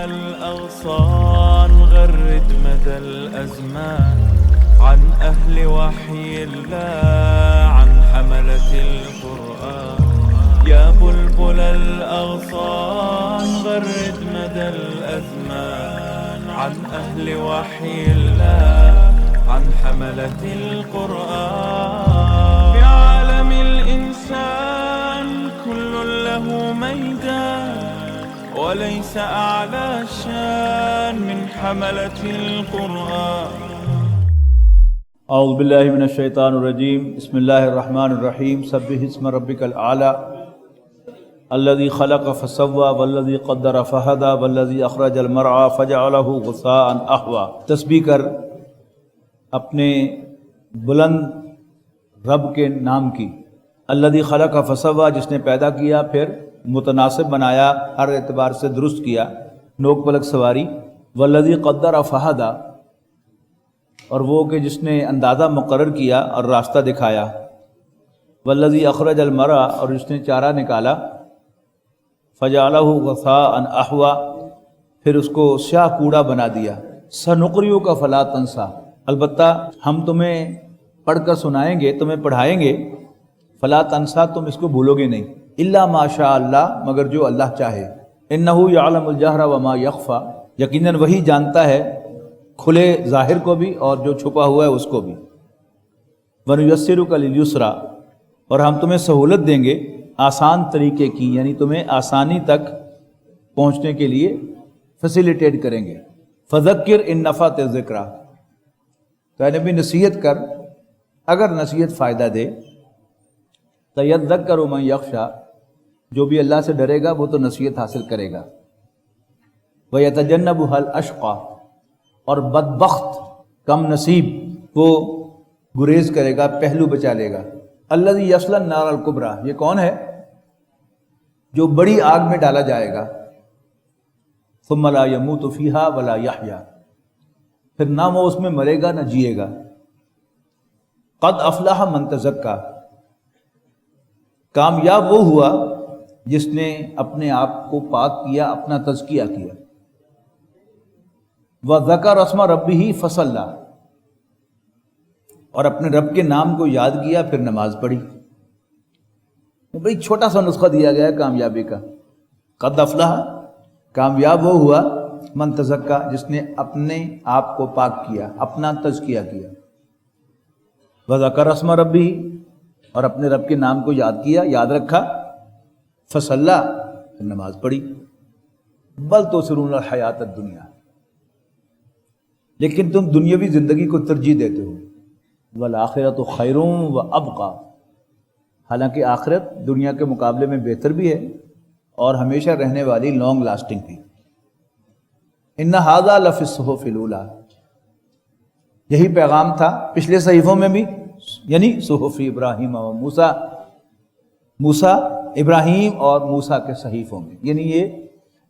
الأغصان غرد مدى الأزمان عن أهل وحي الله عن حملة القرآن يا بلبل الأغصان غرد مدى الأزمان عن أهل وحي الله عن حملة القرآن في عالم الإنسان كل له ميدان وليس أعلى شان من حملة القرآن. اعوذ باللہ من الشیطان الرجیم بسم اللہ الرحمن الرحیم سبح اسم ربک الاعلی الذی خلق فسوى والذی قدر فہدى والذی اخرج المرعى فجعلہ غثاء احوى. تسبیح کر اپنے بلند رب کے نام کی. الذی خلق فسوى جس نے پیدا کیا پھر متناسب بنایا ہر اعتبار سے درست کیا نوک پلک سواری. والذی قدر فہدى اور وہ کہ جس نے اندازہ مقرر کیا اور راستہ دکھایا. والذی اخرج المرعى اور جس نے چارہ نکالا. فجعلہ غثاء احوى پھر اس کو سیاہ کوڑا بنا دیا. سنقرئک فلا تنسى البتہ ہم تمہیں پڑھ کر سنائیں گے تمہیں پڑھائیں گے. فلا تنسى تم اس کو بھولو گے نہیں. الا ما شاء اللہ مگر جو اللہ چاہے. انہ یعلم الجہر وما یخفی یقیناً وہی جانتا ہے کھلے ظاہر کو بھی اور جو چھپا ہوا ہے اس کو بھی. وَنُيَسِّرُكَ لِلْيُسْرَى اور ہم تمہیں سہولت دیں گے آسان طریقے کی یعنی تمہیں آسانی تک پہنچنے کے لیے فیسیلیٹیٹ کریں گے. فَذَكِّرْ إِن نَفَعَتِ الذِّكْرَى تو اے نبی نصیحت کر اگر نصیحت فائدہ دے. سَيَذَّكَّرُ مَن يَخْشَى جو بھی اللہ سے ڈرے گا وہ تو نصیحت حاصل کرے گا. وَيَتَجَنَّبُهَا الْأَشْقَى اور بدبخت کم نصیب وہ گریز کرے گا پہلو بچا لے گا. الذی یصلی النار الکبریٰ یہ کون ہے جو بڑی آگ میں ڈالا جائے گا. ثم لا یموت فیہا ولا یحیا پھر نہ وہ اس میں مرے گا نہ جیے گا. قد افلح من تزکا کامیاب وہ ہوا جس نے اپنے آپ کو پاک کیا اپنا تزکیہ کیا. وَذَكَرَ اسْمَ رَبِّهِ فَصَلَّى اور اپنے رب کے نام کو یاد کیا پھر نماز پڑھی. بڑی چھوٹا سا نسخہ دیا گیا ہے کامیابی کا. قد افلح کامیاب وہ ہوا من تزکا جس نے اپنے آپ کو پاک کیا اپنا تزکیہ کیا. وَذَكَرَ اسْمَ رَبِّهِ اور اپنے رب کے نام کو یاد کیا یاد رکھا. فَصَلَّى پھر نماز پڑھی. بل تؤثرون الحیاۃ الدنیا لیکن تم دنیاوی زندگی کو ترجیح دیتے ہو. والآخرۃ خیر وابقیٰ حالانکہ آخرت دنیا کے مقابلے میں بہتر بھی ہے اور ہمیشہ رہنے والی لانگ لاسٹنگ بھی. ان ھذا لفی الصحف الاولیٰ یہی پیغام تھا پچھلے صحیفوں میں بھی یعنی صحف ابراہیم و موسیٰ ابراہیم اور موسیٰ کے صحیفوں میں. یعنی یہ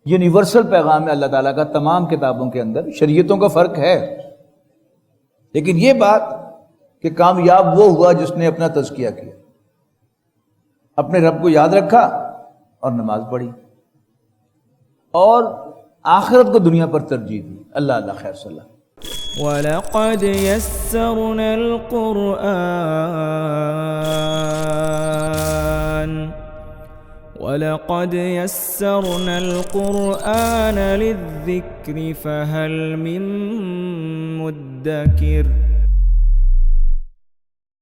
یونیورسل پیغام ہے اللہ تعالیٰ کا تمام کتابوں کے اندر. شریعتوں کا فرق ہے لیکن یہ بات کہ کامیاب وہ ہوا جس نے اپنا تزکیہ کیا اپنے رب کو یاد رکھا اور نماز پڑھی اور آخرت کو دنیا پر ترجیح دی. اللہ اللہ خیر صلی اللہ. وَلَقَدْ يَسَّرْنَا الْقُرْآنَ لِلذِّكْرِ فَهَلْ مِن مُّدَّكِرٍ